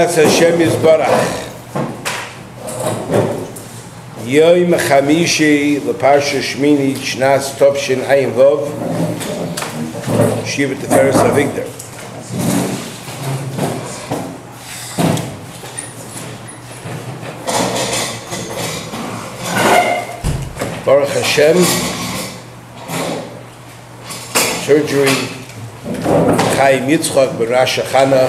Hashem Yisbarach. Yom Chamishi L'Parsha Shmini Shnas Tovshin Ayin Vov Shiva Tiferes Avigdor. Baruch Hashem. Surgery Chaim Yitzchak B'Rosh Hashanah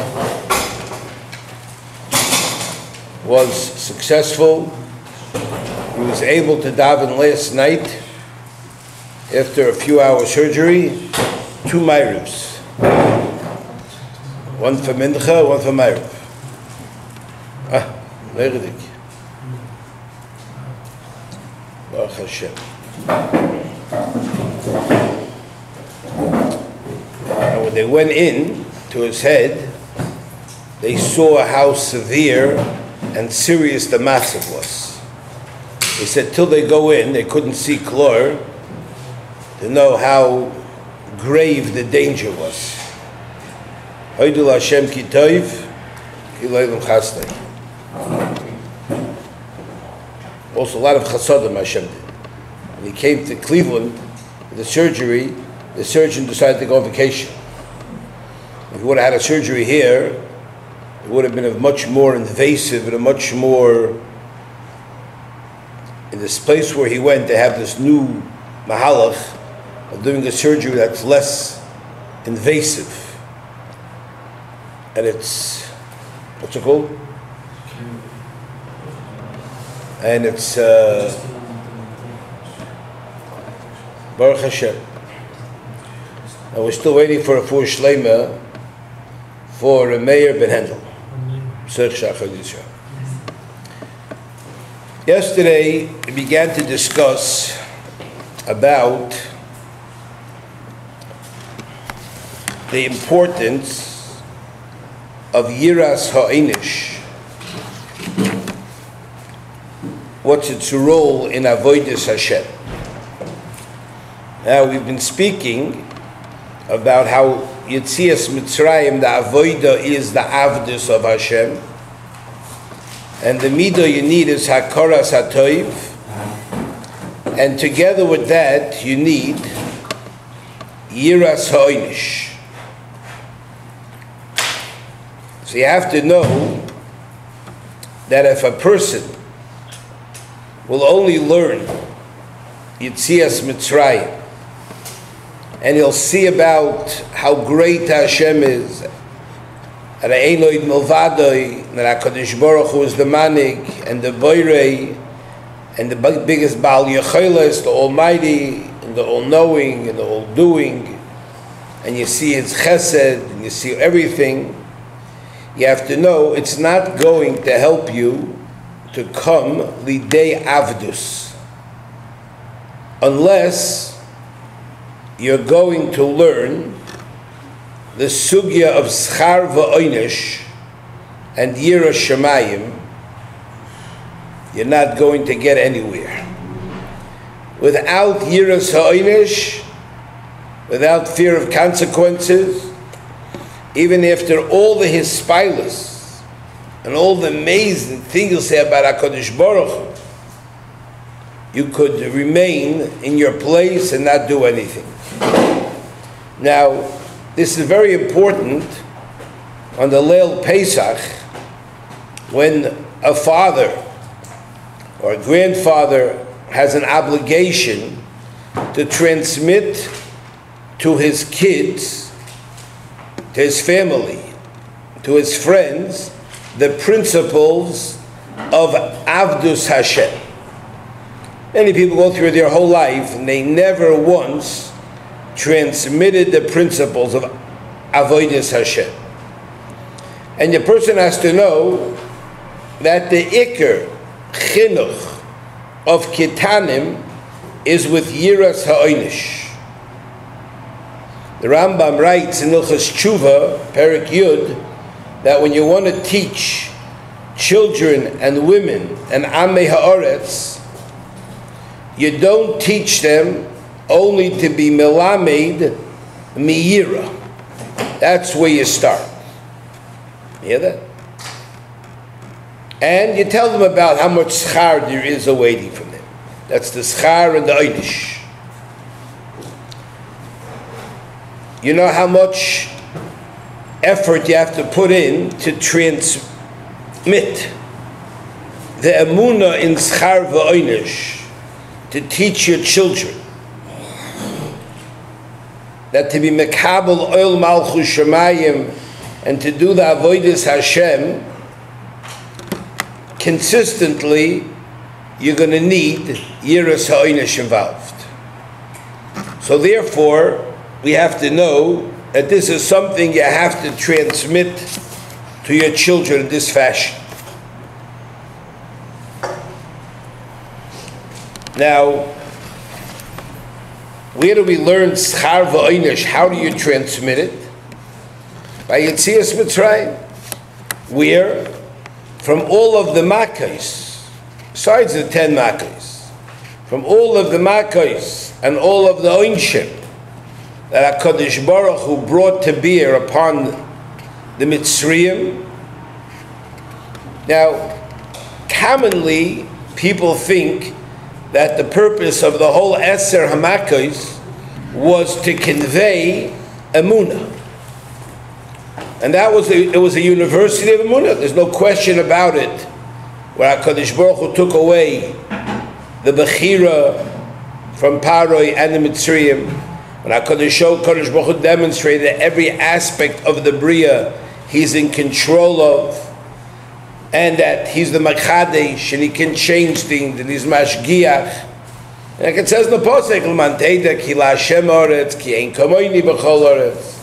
was successful. He was able to daven last night after a few hours surgery, 2 Mayrivs. One for Mincha, one for Mayriv. Leirdik. Baruch Hashem. And when they went in to his head, they saw how severe and serious the massive was. He said till they go in, they couldn't see clear to know how grave the danger was. Hoidul Hashem ki tov, ki lo'elam chasdei. Also a lot of chasadim Hashem did. When he came to Cleveland, the surgery, the surgeon decided to go on vacation. If he would have had a surgery here, it would have been a much more invasive and a much more, in this place where he went, they have this new mahalach of doing a surgery that's less invasive. And it's, what's it called? And it's Baruch Hashem. And we're still waiting for a SHLITA for Meir Ben Hendel. Yesterday, we began to discuss about the importance of Yiras Ha'inish. What's its role in Avodas Hashem? Now, we've been speaking about how Yetzias Mitzrayim, the Avodah, is the Avdus of Hashem. And the Midah you need is Hakaras HaToiv. And together with that, you need Yiras Ha'inish. So you have to know that if a person will only learn Yetzias Mitzrayim, and he'll see about how great Hashem is, and Einoid Milvadoi, that HaKadosh Baruch Hu is the Manik, and the Boirei, and the biggest Baal Yecheles, the Almighty, and the All-Knowing, and the All-Doing, and you see His Chesed, and you see everything, you have to know it's not going to help you to come Lidei Avdus, unless you're going to learn the sugya of schar v'oinish and yiras shamayim. You're not going to get anywhere. Without yiras ha'oinish, without fear of consequences, even after all the hispilus and all the amazing things you'll say about HaKadosh Baruch Hu, you could remain in your place and not do anything. Now, this is very important on the Leil Pesach, when a father or a grandfather has an obligation to transmit to his kids, to his family, to his friends, the principles of Avdus Hashem. Many people go through their whole life and they never once transmitted the principles of Avodas Hashem. And the person has to know that the Iker Chinuch of Kitanim is with Yiras Ha'oinish. The Rambam writes in Ilchas Tshuva, Perek Yud, that when you want to teach children and women and Amei Ha'aretz, you don't teach them only to be melamed miyira. That's where you start. You hear that? And you tell them about how much schar there is awaiting from them. That's the schar and the einish. You know how much effort you have to put in to transmit the emunah in schar v'einish, to teach your children that to be mekabel oil malchus shemayim and to do the avodas Hashem consistently, you're going to need yiras ha'einish involved. So therefore, we have to know that this is something you have to transmit to your children in this fashion. Now, where do we learn schar v'einish? How do you transmit it? By Yetzias Mitzrayim, where from all of the Makkos, besides the 10 Makkos, from all of the Makkos and all of the Oinshim that HaKadosh Baruch Hu brought to bear upon the Mitzrayim. Now, commonly people think that the purpose of the whole Eser HaMakkos was to convey Emunah. And it was a university of Emunah. There's no question about it. Where HaKadosh Baruch Hu took away the Bechira from Paroi and the Mitzrayim, when HaKadosh Baruch Hu demonstrated that every aspect of the Bria He's in control of, and that He's the Machadesh, and He can change things, and He's Mashgiach. And like it says in the Pasuk, L'man teidek ki la Hashem oretz, ki ein kamoini b'chol oretz.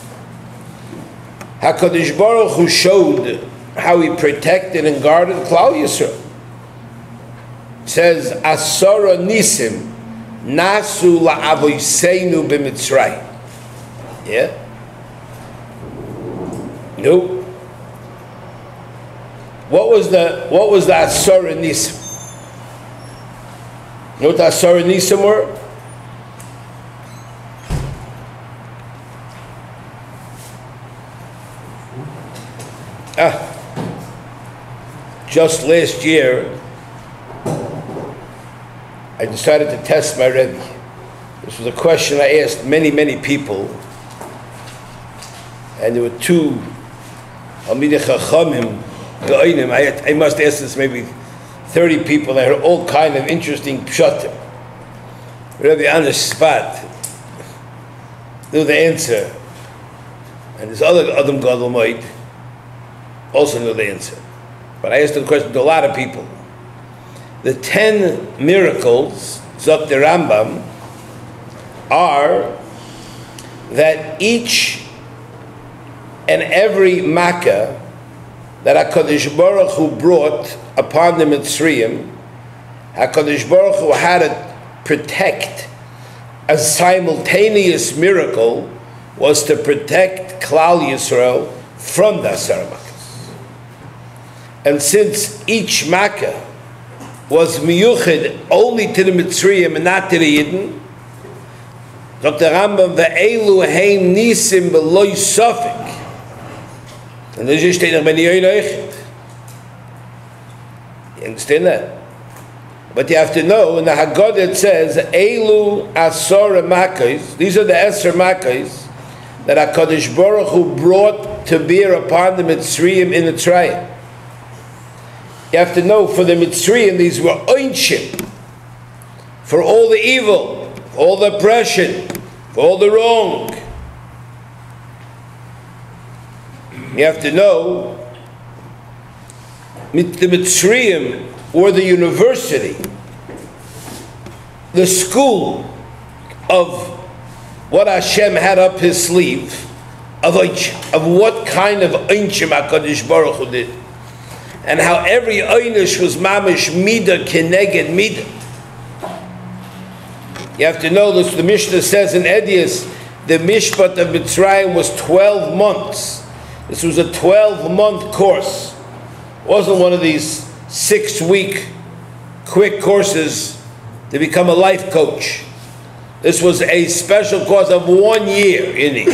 HaKadosh Baruch Hu showed how He protected and guarded Klal Yisrael. It says, Asara nisim nasu la'avoseinu b'Mitzrayim. Yeah? No. What was the Asara nisim? You know what the Asara nisim were? Just last year, I decided to test my Rebbe. This was a question I asked many, many people, and there were two Talmidei Chachamim, Ge'onim. I must ask this maybe 30 people. I heard all kind of interesting pshatim. Rebbe on the spot knew the answer, and this other Adam Gadol Moed also knew the answer. But I asked the question to a lot of people. The 10 miracles, Zok the Rambam, are that each and every Makkah that HaKadosh Baruch Hu brought upon the Mitzrayim, HaKadosh Baruch Hu had to protect. A simultaneous miracle was to protect Klal Yisrael from the Asar Makkahs. And since each Makkah was miyuchid only to the Mitzrayim and not to the Yidden, Dr. Rambam, ve'elu heim nisim beloy sofik. And this is steht noch bei You understand that? But you have to know, in the Haggadah it says, Elu Asara Makkos, these are the Eser Makkos that HaKadosh Baruch Hu brought to bear upon the Mitzrayim in Mitzrayim. You have to know, for the Mitzrayim, these were oinshim, for all the evil, for all the oppression, for all the wrong. You have to know, the Mitzrayim or the university, the school of what Hashem had up His sleeve, of what kind of oinshim HaKadosh Baruch Hu did, and how every einish was mamish midah keneged midah. You have to know this. The Mishnah says in Edius, the Mishpat of Mitzrayim was 12 months. This was a 12-month course. It wasn't one of these 6-week quick courses to become a life coach. This was a special course of 1 year in it.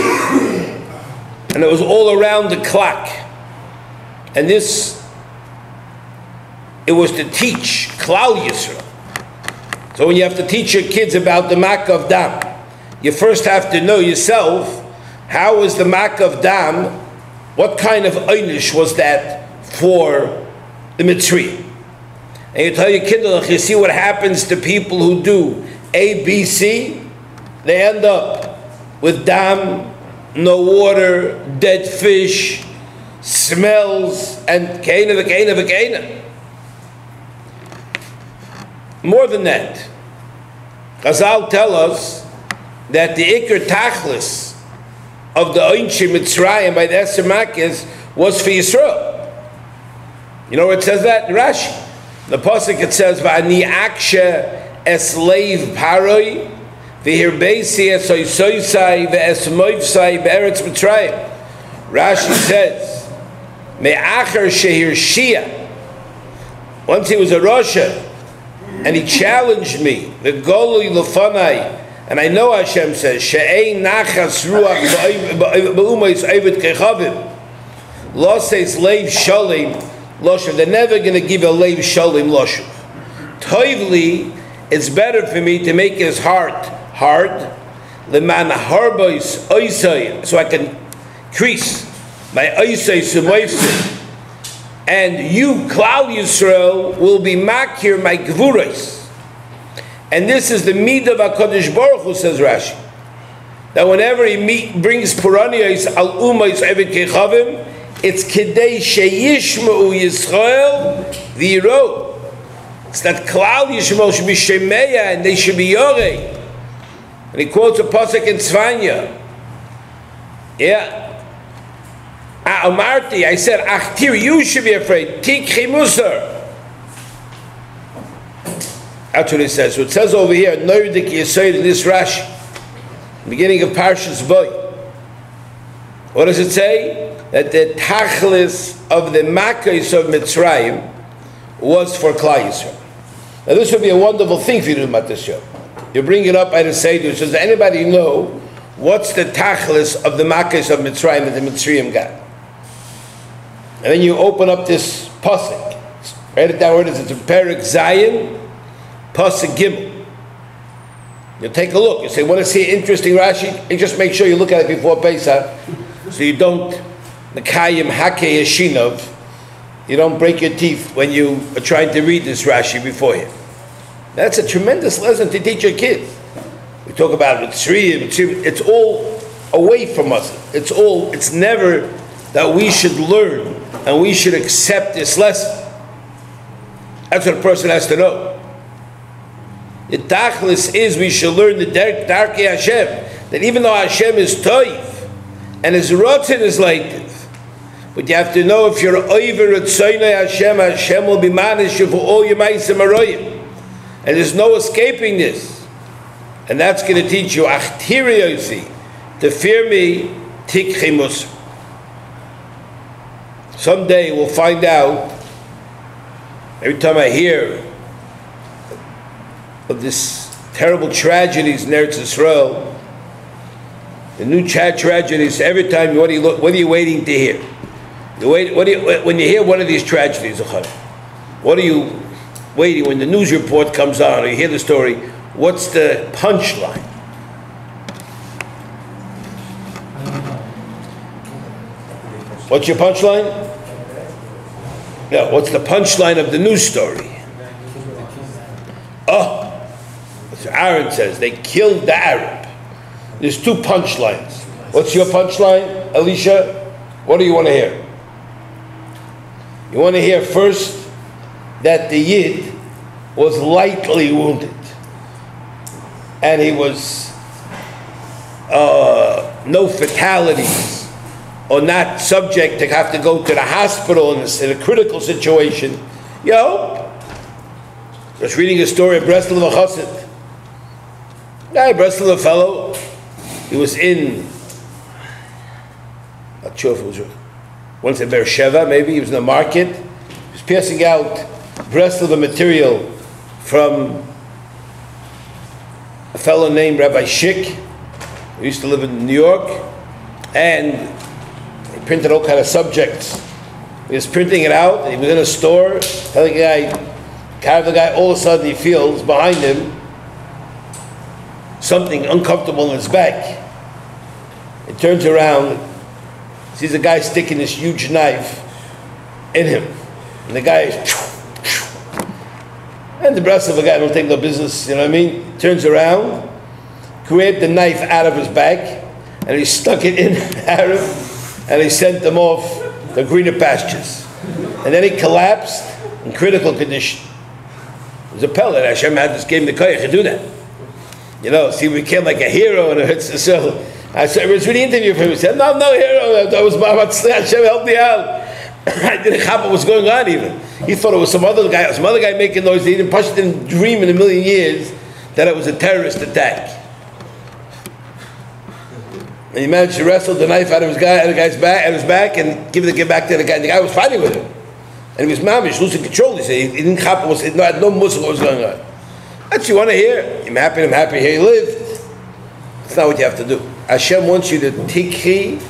And it was all around the clock. And this it was to teach Klal Yisroel. So when you have to teach your kids about the Mak of Dam, you first have to know yourself, how was the Mak of Dam, what kind of einish was that for the Mitzri? And you tell your kid, you see what happens to people who do A, B, C, they end up with Dam, no water, dead fish, smells, and Kaina. More than that, Chazal tell us that the Iker Tachlis of the Oinshi Mitzrayim by the Eser Makis was for Yisroel. You know where it says that? In Rashi. The Pasuk it says, V'ani akshe esleiv paroi, v'hirbeisi esoisoisai v'esmoivsai be'eretz Mitzrayim. Rashi says, Me'acher shehir shia. Once he was a Rosha, and he challenged me, the Golui Lefanai, and I know Hashem says, She'ein nachas ruach ba'umayis oived kechavim. Lo says leiv shalim loshuv. They're never going to give a leiv shalim loshuv. Toivli, it's better for me to make his heart hard, leman harbois oisai, so I can increase my oisai sumoivsai. And you, Klal Yisrael, will be makir my gvuros. And this is the midah of HaKadosh Baruch Hu, says Rashi. That whenever he brings Puranios al umayis eved kechavim, it's kedei sheyishmeu Yisrael v'yiro. It's that Klal Yisrael should be shemeya and they should be yorei. And he quotes a pasuk in Tzvanya. Yeah. Amarti, I said, Achtir, you should be afraid. Tikhi Musar. That's what it says. So it says over here, Noirdik Yisrael in this Rashi, beginning of Parshas Boy. What does it say? That the Tachlis of the Makkos of Mitzrayim was for Klal Yisrael. Now this would be a wonderful thing for you to do about this show. You bring it up at a Seder. Does anybody know what's the Tachlis of the Makkos of Mitzrayim that the Mitzrayim got? And then you open up this pasuk. Write it down where it is. It's a Perek Zayin, pasuk Gimel. You take a look. You say, want to see interesting Rashi? And just make sure you look at it before Pesach, so you don't Nekayim Hakei Yeshinov. You don't break your teeth when you are trying to read this Rashi beforehand. That's a tremendous lesson to teach your kids. We talk about Mitzrayim. It's all away from us. It's never that we should learn and we should accept this lesson. That's what a person has to know. The tachlis is we should learn the Darkei Hashem, that even though Hashem is toiv and his rotzen is like, but you have to know if you're over Ritzoynei Hashem, Hashem will be manish you for all your ma'asim aroyim, and there's no escaping this. And that's going to teach you achtiri to fear me tikchi musar. Someday we'll find out. Every time I hear of this terrible tragedies in Eretz Yisrael, the new tragedies, every time, what are you waiting to hear? When you hear one of these tragedies, what are you waiting when the news report comes on or you hear the story? What's the punchline? What's your punchline? No, what's the punchline of the news story? Oh, as Aaron says, they killed the Arab. There's two punchlines. What's your punchline, Alicia? What do you want to hear? You want to hear first that the Yid was lightly wounded and he was no fatalities, or not subject to have to go to the hospital in a critical situation. Just reading a story of Breslov Chassid. Breslov fellow, he was in, not sure if it was once in Beersheva, maybe he was in the market. He was passing out Breslov material from a fellow named Rabbi Schick, who used to live in New York, and he printed all kind of subjects He was printing it out, and he was in a store, telling the guy, all of a sudden he feels behind him something uncomfortable in his back. He turns around, sees a guy sticking this huge knife in him. And the guy is, and the rest of the guy don't take no business, you know what I mean? Turns around, grabbed the knife out of his back, and he stuck it in Arab, and he sent them off to greener pastures. And then he collapsed in critical condition. It was a pellet. Hashem had this game the koyach to do that. You know, see, we became like a hero, and so I was really interviewing him. He said, "No hero. That was Hashem helped me out." I didn't know what was going on even. He thought it was some other guy making noise. He didn't dream in a million years that it was a terrorist attack. And he managed to wrestle the knife out of the guy's back, and give it back to the guy. And the guy was fighting with him, and he was mamish, losing control. He said he didn't had no muscle what was going on. That's what you want to hear. I'm happy here he lived. That's not what you have to do. Hashem wants you to tikhi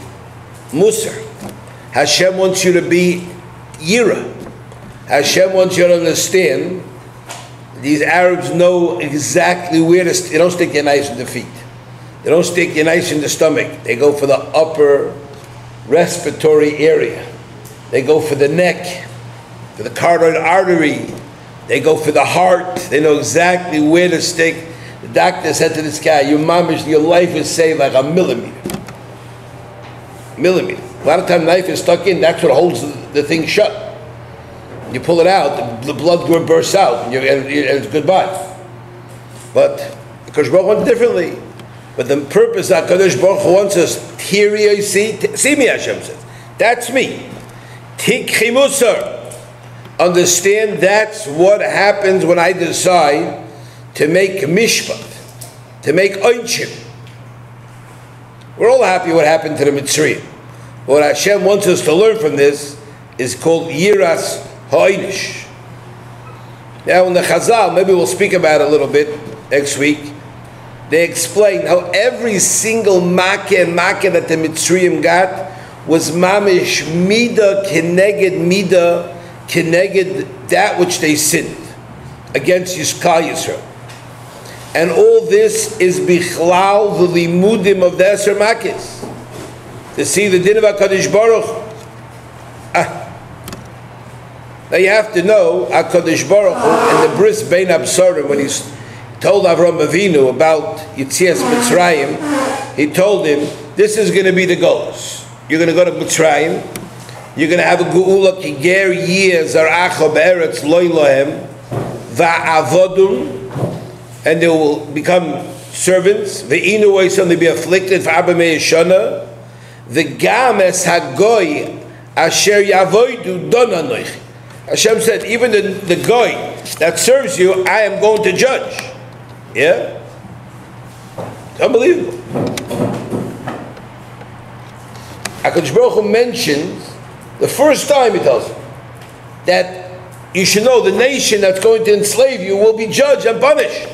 musar. Hashem wants you to be yira. Hashem wants you to understand these Arabs know exactly where to they don't stick their knives in the feet. They don't stick their knives in the stomach. They go for the upper respiratory area. They go for the neck, for the carotid artery. They go for the heart. They know exactly where to stick. The doctor said to this guy, your life is saved like a millimeter. Millimeter. A lot of times knife is stuck in, that's what holds the thing shut. You pull it out, the blood bursts out, and it's goodbye. But HaKadosh Baruch Hu wants differently. But the purpose that HaKadosh Baruch Hu wants us, here you see me, Hashem says. That's me. Tikhi musar. Understand that's what happens when I decide to make mishpat, to make oinchim. We're all happy what happened to the Mitzrayim. What Hashem wants us to learn from this is called yiras ha'inish. Now in the Chazal, maybe we'll speak about it a little bit next week, they explain how every single makkah that the Mitzrayim got was mamish midah keneged that which they sinned against Yisroel. And all this is bichlal v'limudim of the Eser Makkos. To see the din of HaKadosh Baruch Hu. Now you have to know HaKadosh Baruch Hu and the bris bein absarim, when he told Avram Avinu about Yitzias Mitzrayim, he told him, this is going to be the goals. You're going to go to Mitzrayim, you're going to have a geula ki ger yeh zar'acha be'eretz lo Elohem va'avodum, and they will become servants. Ve'inu oisam, they be afflicted for Abba Me'eshana. V'gam es hagoy asher yavoidu don anoich. Hashem said, even the goy that serves you, I am going to judge. Yeah? It's unbelievable. HaKadosh Baruch Hu mentions, the first time he tells you, that you should know the nation that's going to enslave you will be judged and punished.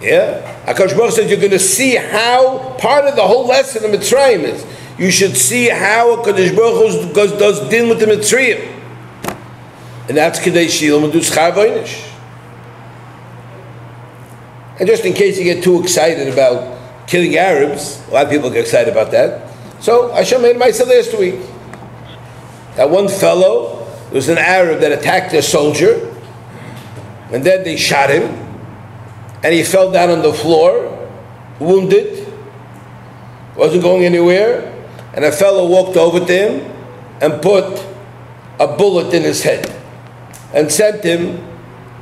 Yeah? HaKadosh Baruch Hu says you're going to see how part of the whole lesson of Mitzrayim is. You should see how HaKadosh Baruch Hu does din with the Mitzrayim. And that's Kedei Shilam and do Schar V'Einish. And just in case you get too excited about killing Arabs, a lot of people get excited about that. So Hashem made myself last week. That one fellow, there was an Arab that attacked a soldier, and then they shot him, and he fell down on the floor, wounded, wasn't going anywhere, and a fellow walked over to him and put a bullet in his head and sent him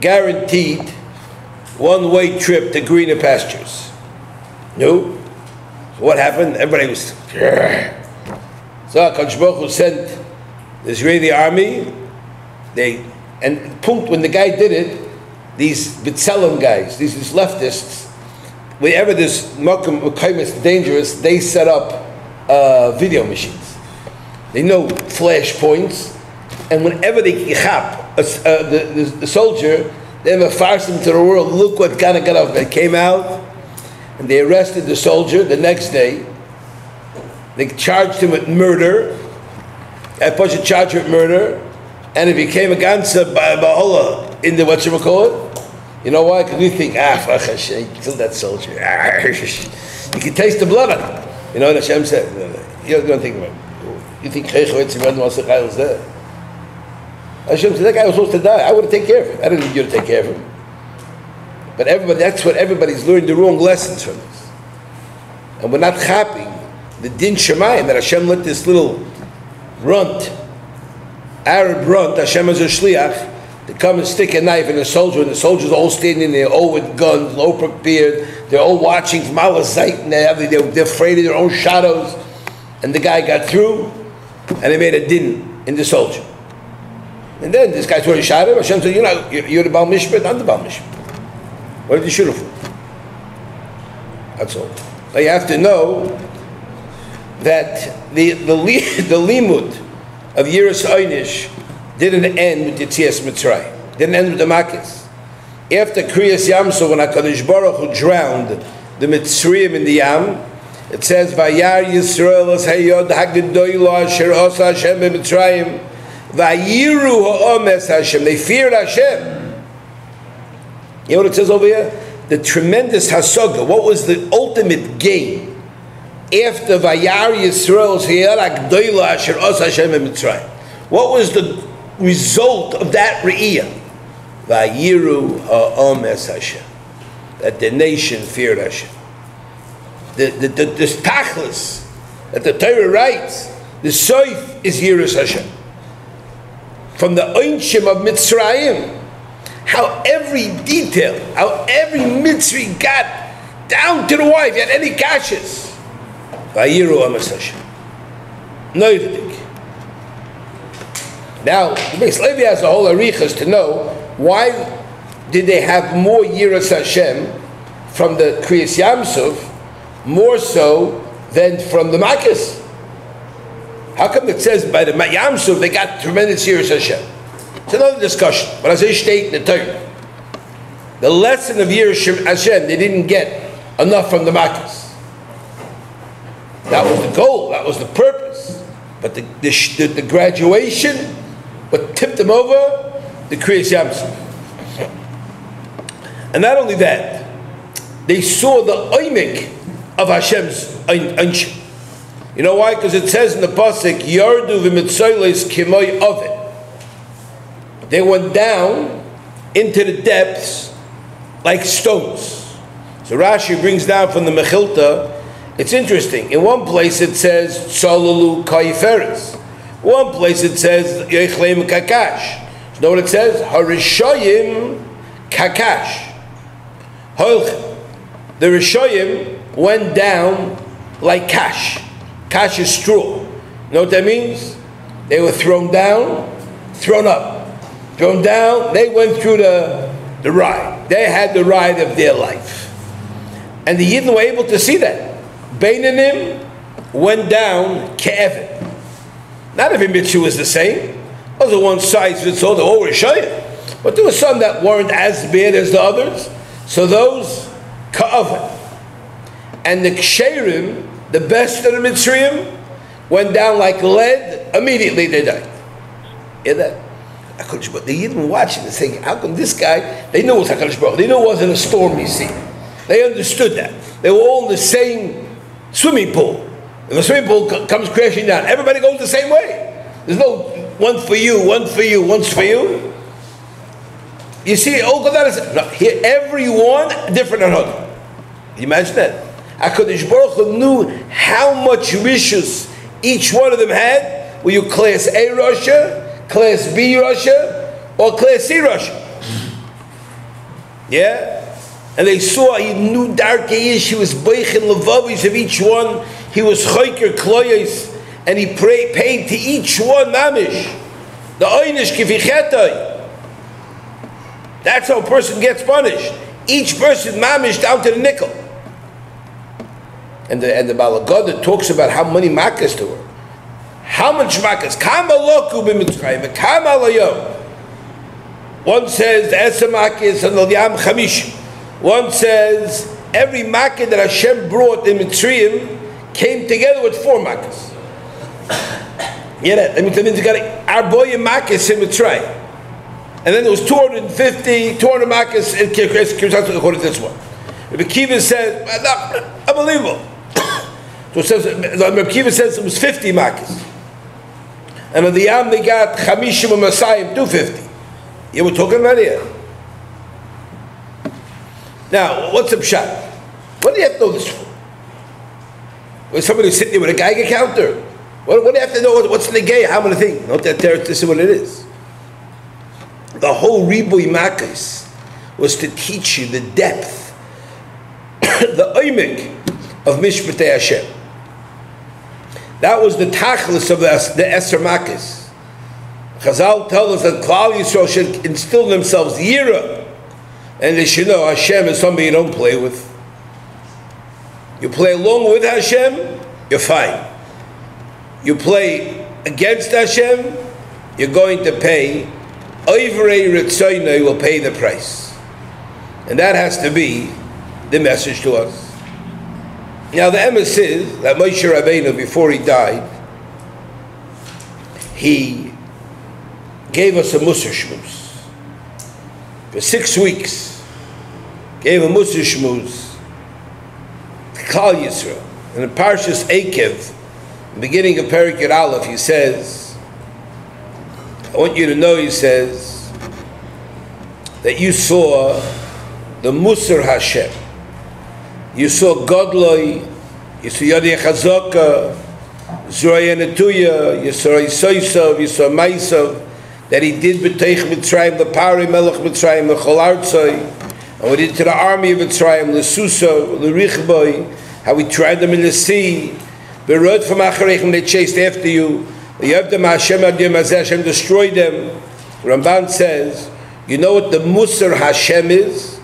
guaranteed one-way trip to greener pastures. No? So what happened? Everybody was... So HaKadosh Baruch Hu sent the Israeli army, when the guy did it, these B'Tselem guys, these leftists, wherever this Makom is dangerous, they set up video machines. They know flash points, and whenever they chap the soldier, they have a farce him to the world. Look what kind of got off. They came out, and they arrested the soldier the next day. They charged him with murder. a bunch of charged with murder, and it became a ganza ba'olah in the whatchamacallit. You know why? Because we think, fuck Hashem, kill that soldier. You can taste the blood on it. You know what Hashem said? You don't think about it. You think Chaychoetz was there. Hashem said, that guy was supposed to die. I would have taken care of him. I didn't need you to take care of him. But that's what everybody's learning the wrong lessons from this. And we're not happy. The din shemayim that Hashem let this little runt, Arab runt, Hashem as a shliach, to come and stick a knife in a soldier, and the soldiers are all standing there, all with guns, all prepared. They're all watching from Allah Zayt, and they're afraid of their own shadows. And the guy got through, and they made a din in the soldier. And then this guy's already shot him. Hashem said, you're the Baal Mishpat, I'm the Baal Mishpat. What did you shoot him for? That's all. Now you have to know that the limud of Yiras Einish didn't end with Yetzias Mitzrayim. Didn't end with the Makis. After Kriyas Yamsuf, when HaKadosh Baruch Hu drowned the Mitzrayim in the Yam, it says, Vayar Yisroel es hayod hagdoila asher osa Hashem b'Mitzrayim, Vayiru ha'omes Hashem. They feared Hashem. You know what it says over here? The tremendous hasaga. What was the ultimate gain after Vayar Yisroel es hayod hagdoila asher osa Hashem b'Mitzrayim? What was the result of that re'iyah? Vayiru ha'omes Hashem. That the nation feared Hashem. The tachlis that the Torah writes, the soif is Yiras Hashem. From the Einshim of Mitzrayim, how every detail, how every Mitzri got down to the wife, you had any kashas. Vayiru Amas Hashem. Noidik. Now, the Beis Levi has a whole arichas to know why did they have more Yiras Hashem from the Kriyas Yamsuf more so than from the Makis? How come it says by the Yamsuf they got tremendous Yiras Hashem? It's another discussion. But as I state in the Torah, the lesson of Yiras Hashem, they didn't get enough from the Makis. That was the goal, that was the purpose. But the graduation, what tipped them over, the Kriyas Yamsuf. And not only that, they saw the oimik of Hashem's Einshim. You know why? Because it says in the pasuk, Yardu v'mitzoyles kimoy oven. They went down into the depths like stones. So Rashi brings down from the Mechilta. It's interesting. In one place it says Tzalalu Tiferes. One place it says Yechlem Kakash. You know what it says? Harishayim Kakash. The Rishoyim went down like cash. Cash is straw. You know what that means? They were thrown down, thrown up. Thrown down, they went through the ride. They had the ride of their life. And the Yidden were able to see that. Beinanim went down ke'evet. Not every mitzvah was the same. Those are one size fits all, they're all Rishoyim. But there were some that weren't as bad as the others. So those ka'avet. And the ksherim, the best of the Mitzrayim, went down like lead. Immediately they died. Hear that? But they even watching and saying, how come this guy, they knew it was HaKadosh Baruch. They knew it wasn't a stormy sea. They understood that. They were all in the same swimming pool. And the swimming pool comes crashing down. Everybody goes the same way. There's no one for you, one for you, one's for you. You see, no, here everyone different than another. You imagine that? HaKadosh Baruch Hu knew how much rishus each one of them had. Were you class A Russia, class B Russia, or class C Russia? Yeah? And they saw, he knew Darkeish, he was Beichin Levavis of each one, he was Choyker Kloyes, and he paid to each one Mamish. The Einish Kifichetoi. That's how a person gets punished. Each person Mamish down to the nickel. And the Balagada talks about how many makas there were. How much makas? Kama loku b'mitzrayim, kama layom. One says the Esa makas and the Yam Chamish. One says every makkah that Hashem brought in Mitzrayim came together with 4 makkahs. Yeah, that means you got Arboya Makis in Mitzrayim. And then there was 200 Makis in Kibbutz according to this one. Rabbi Kiva said, unbelievable. So it says, Rabbi Kiva says it was 50 Makis. And on the Yam they got Chamishim and Masayim, 250. Yeah, we're talking about here. Now, what's the pshat? What do you have to know this for? When somebody's sitting there with a Geiger counter, what do you have to know? What's the gay? How many things? Not that there, this is what it is. The whole Riboy Makis was to teach you the depth, the oimik of Mishpatei Hashem. That was the tachlis of the Eser Makis. Chazal tell us that Klal Yisrael should instill in themselves yira, and they should know Hashem is somebody you don't play with. You play along with Hashem, you're fine. You play against Hashem, you're going to pay. Oivrei Ritzoyna, you will pay the price. And that has to be the message to us. Now the emes is that Moshe Rabbeinu, before he died, he gave us a Musar Shmuz. For 6 weeks, gave a Musar Shmuz to Klal Yisrael. And in Parshas Ekev, the beginning of Perikut Aleph, he says, I want you to know, he says, that you saw the Musar Hashem. You saw Godloi, you saw Yadei Chazaka, Zroya Netuya, you saw Yisoisav, you saw Maisav, that he did B'teich Mitzrayim, the Pari Melech Mitzrayim, the Chol Artzai, and what he did to the army of Mitzrayim, the Susa, the Richboi, how he tried them in the sea, the road from Achareichem, they chased after you, the Yavdam Hashem Adim Azeh, Hashem destroyed them. Ramban says, you know what the Musar Hashem is?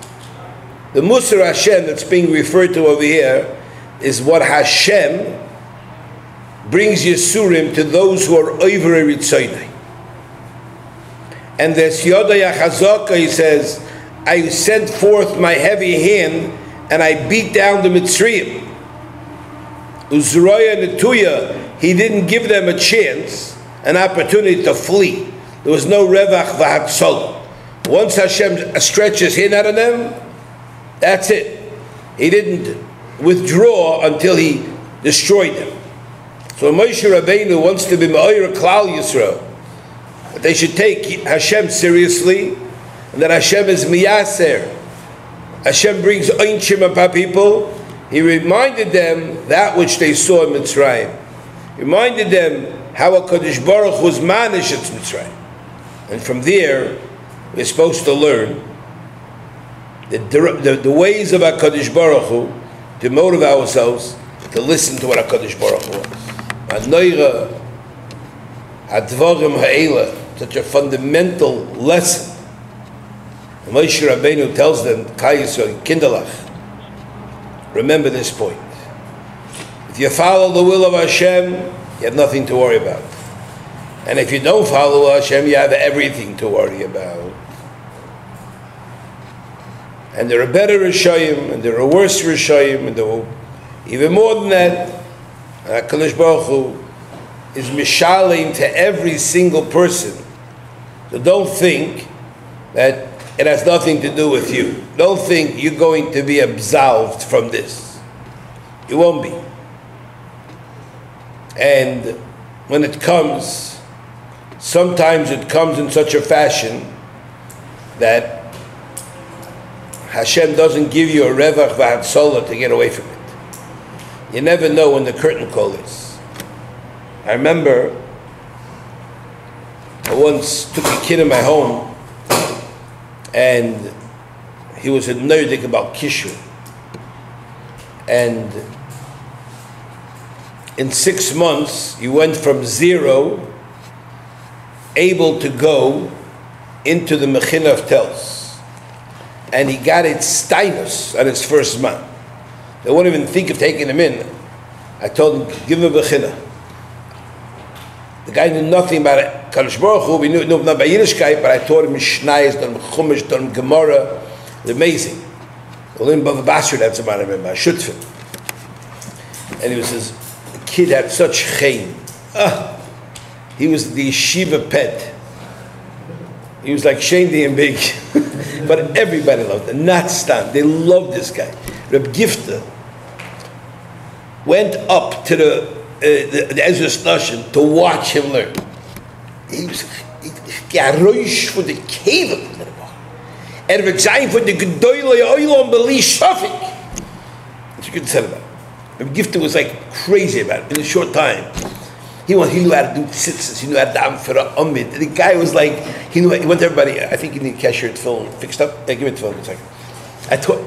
The Musar Hashem that's being referred to over here is what Hashem brings Yisurim to those who are over Ritzoynai. And there's Yodaya Chazaka, he says, I sent forth my heavy hand and I beat down the Mitzrayim. Uzroya Netuya, he didn't give them a chance, an opportunity to flee. There was no Revach V'Hatzol. Once Hashem stretched his hand out of them, that's it. He didn't withdraw until he destroyed them. So Moshe Rabbeinu wants to be Ma'or Klal Yisrael, that they should take Hashem seriously, and that Hashem is Miyaser. Hashem brings Einshim upon people. He reminded them that which they saw in Mitzrayim. He reminded them how HaKadosh Baruch was manish at Mitzrayim. And from there, we're supposed to learn the ways of HaKadosh Baruch Hu, to motivate ourselves to listen to what HaKadosh Baruch Hu was. Ha'noira, Ha'dvarim Ha'ela, such a fundamental lesson. And Moshe Rabbeinu tells them, Kal Yisrael, Kindalach, remember this point. If you follow the will of Hashem, you have nothing to worry about. And if you don't follow Hashem, you have everything to worry about. And there are better Rishayim, and there are worse Rishayim, and there are even more than that. HaKadosh Baruch Hu is mishalim to every single person. So don't think that it has nothing to do with you. Don't think you're going to be absolved from this. You won't be. And when it comes, sometimes it comes in such a fashion that Hashem doesn't give you a revach v'hatzola to get away from it. You never know when the curtain call is. I remember I once took a kid in my home, and he was a nerdik about Kishur. And in 6 months, he went from 0, able to go into the Mechinah of Tels. And he got it steinus on his first month. They won't even think of taking him in. I told him, give him a Mechinah. The guy knew nothing about it. Kadosh Baruch Hu, we knew not about Yiddishkeit, but I taught him Mishnayos, taught him Chumash, taught him Gemara. It's amazing. Olim Bava Basra, that's about him, I Shutfin. And he was the kid had such chaim. He was the yeshiva pet. He was like Shandy and Big. But everybody loved him. Not Stam. They loved this guy. Reb Gifta went up to the Ezra's Nashim to watch him learn. He was garoish for the cave. And if it's time for the Gedoyle Oilon Beli Shafik. That's what you could say about it. Reb Gifta was like crazy about it in a short time. He knew how to do tzitzis. He knew how to daven for a umid. The guy was like, he went to everybody. I think you need cashier to film fixed up. Yeah, give me the film in a second.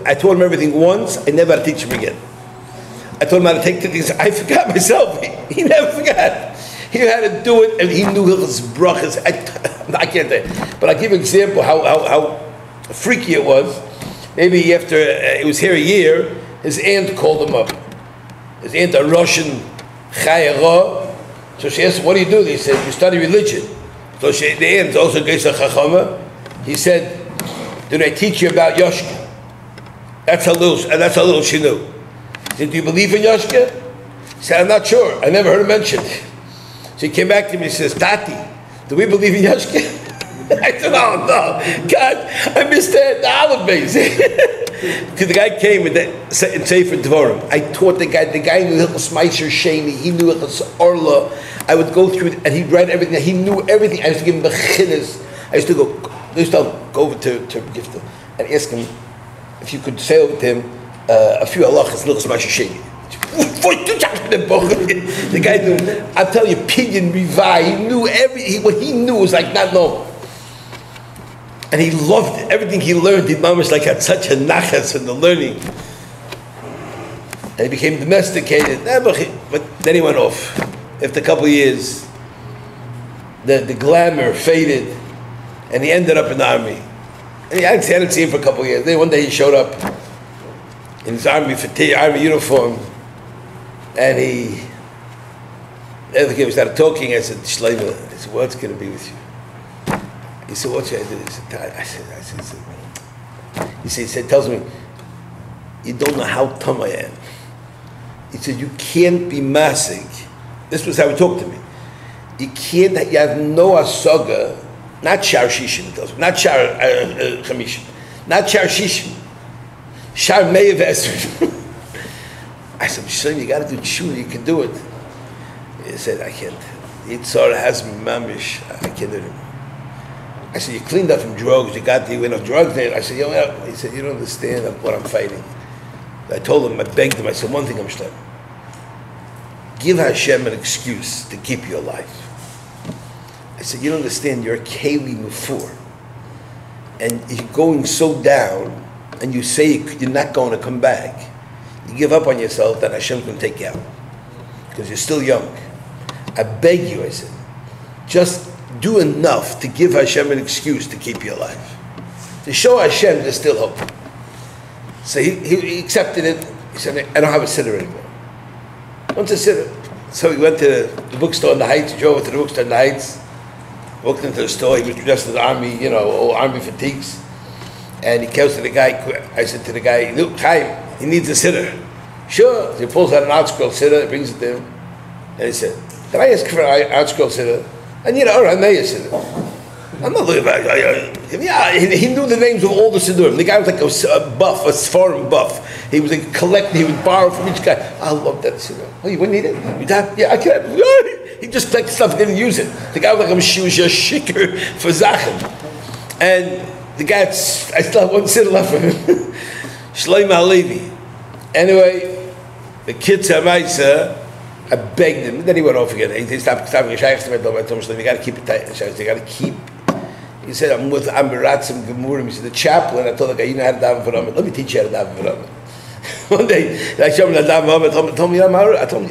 I taught him everything once. I never had to teach him again. I told him how to take the things. I forgot myself. He never forgot. He knew how to do it, and he knew his brachas. I can't tell you. But I'll give you an example how freaky it was. Maybe after he was here a year, his aunt called him up. His aunt, a Russian chayara. So she asked, what do you do? He said, you study religion. So the aunt also gave a chachama. He said, did I teach you about Yoshka? That's a little she knew. He said, do you believe in Yoshka? He said, I'm not sure. I never heard him mentioned. So he came back to me and says, Tati, do we believe in Yoshka? I said, oh no, God, I missed the olive base. Because the guy came in Sefer Dvorim. I taught the guy knew Hilchos Meiser Sheni, he knew Hilchos Orla. I would go through it, and he'd read everything, he knew everything. I used to give him bechinas. I used to tell him, go over to Gifta and ask him if you could say with him a few halachas, Hilchos Meiser Sheni. The guy knew, I'm telling you, Pidyon Rivai, he knew everything. What he knew was like not known. And he loved it. Everything he learned, he mamash like had such a nachas in the learning. And he became domesticated. But then he went off. After a couple of years, the glamour faded, and he ended up in the army. And I hadn't seen him for a couple of years. Then one day he showed up in his army uniform, and we started talking. I said, Shleima, I said, what's going to be with you? He said, what should I do? He said, tells me, you don't know how dumb I am. He said, you can't be masig. This was how he talked to me. You have no asaga, not shar shishin, he tells me, not shar chamishin, not shar shishin, shar me'ev esrim. I said, son, you got to do tshuva, you can do it. He said, I can't. Yitzhar has me mamish, I can't do it. I said, you cleaned up from drugs, you went off drugs there. I said, he said, you don't understand what I'm fighting. I told him, I begged him, I said, one thing I'm studying. Give Hashem an excuse to keep you alive. I said, you don't understand, you're a keli mufur. And you're going so down, and you say you're not going to come back. You give up on yourself, then Hashem can take you out. Because you're still young. I beg you, I said, just do enough to give Hashem an excuse to keep you alive. To show Hashem there's still hope. So he accepted it. He said, I don't have a sitter anymore. What's a sitter? So he went to the bookstore in the Heights. He drove over to the bookstore in the Heights. Walked into the store. He was dressed in the army, all army fatigues. And he comes to the guy. I said to the guy, look, Chaim, he needs a sitter. Sure. So he pulls out an art scroll sitter, brings it to him. And he said, can I ask for an art scroll sitter? And all right, now you sitter. I'm not looking about yeah, he knew the names of all the siddurim. The guy was like a buff, a foreign buff. He was collecting, he would borrow from each guy. I love that siddur. Oh, you wouldn't need it? Yeah, I can't. He just collected stuff, didn't use it. The guy was like, she was just shikker for Zachem. And the guy, I still have one siddur left for him. Shleima Halevi. Anyway, the kids have I begged him. Then he went off again. He stopped having a shayach to me. I told him, you got to keep it tight. You got to keep. He said, I'm with Ambiratzim Gemurim. He said, the chaplain. I told the guy, you know how to daven for Rambam. Let me teach you how to daven for Rambam. One day, I showed him how to daven for Rambam. Told me,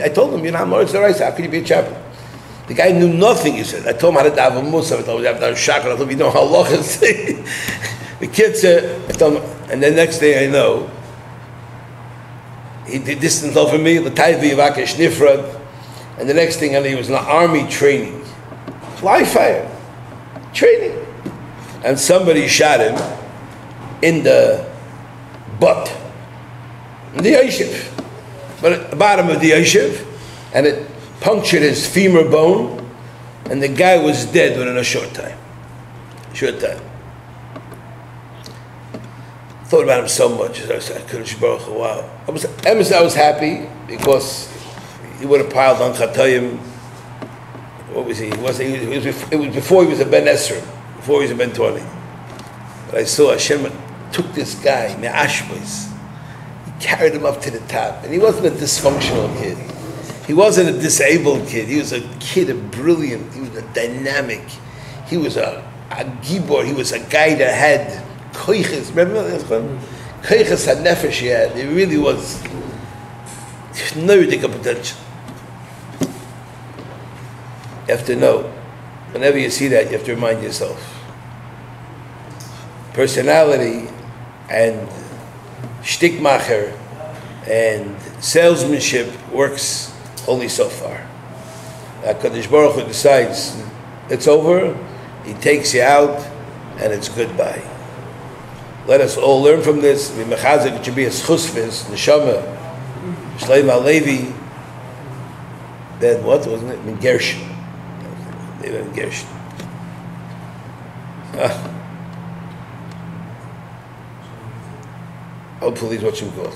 I told him, you're not Amar. It's all right. How could you be a chaplain? The guy knew nothing. He said, I told him how to daven Musaf. I told him you have to daven Shakar. I told him, you know how halachas. The kid said, I told him, and the next day I know, he did distance over me, the Taivi Yavakesh Nifrad, and the next thing I knew, he was in the army training. Fly fire. Training. And somebody shot him in the butt. In the yeshiv. But at the bottom of the yeshiv, and it punctured his femur bone, And the guy was dead within a short time. Thought about him so much. I said, wow. I was happy because he would have piled on Chatayim. What was he? It was before he was a Ben Esrim, before he was a Ben 20. But I saw Hashem took this guy, Me'ashbois. He carried him up to the top. And he wasn't a dysfunctional kid. He wasn't a disabled kid. He was a kid, a brilliant, he was a dynamic. He was a gibor. He was a guy that had koiches. Remember that? Koiches had nefesh he had. He really was no ridiculous potential. You have to know. Whenever you see that, you have to remind yourself. Personality and shtickmacher and salesmanship works only so far. HaKadosh Baruch Hu decides it's over, he takes you out, and it's goodbye. Let us all learn from this. It should be a schusfis, neshama, Shleima Levi. Then what wasn't it? Gershon. They went Gershon. Hopefully he's watching God.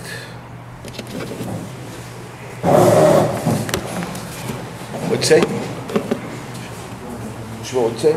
What'd you say? Shmuel, what'd you say?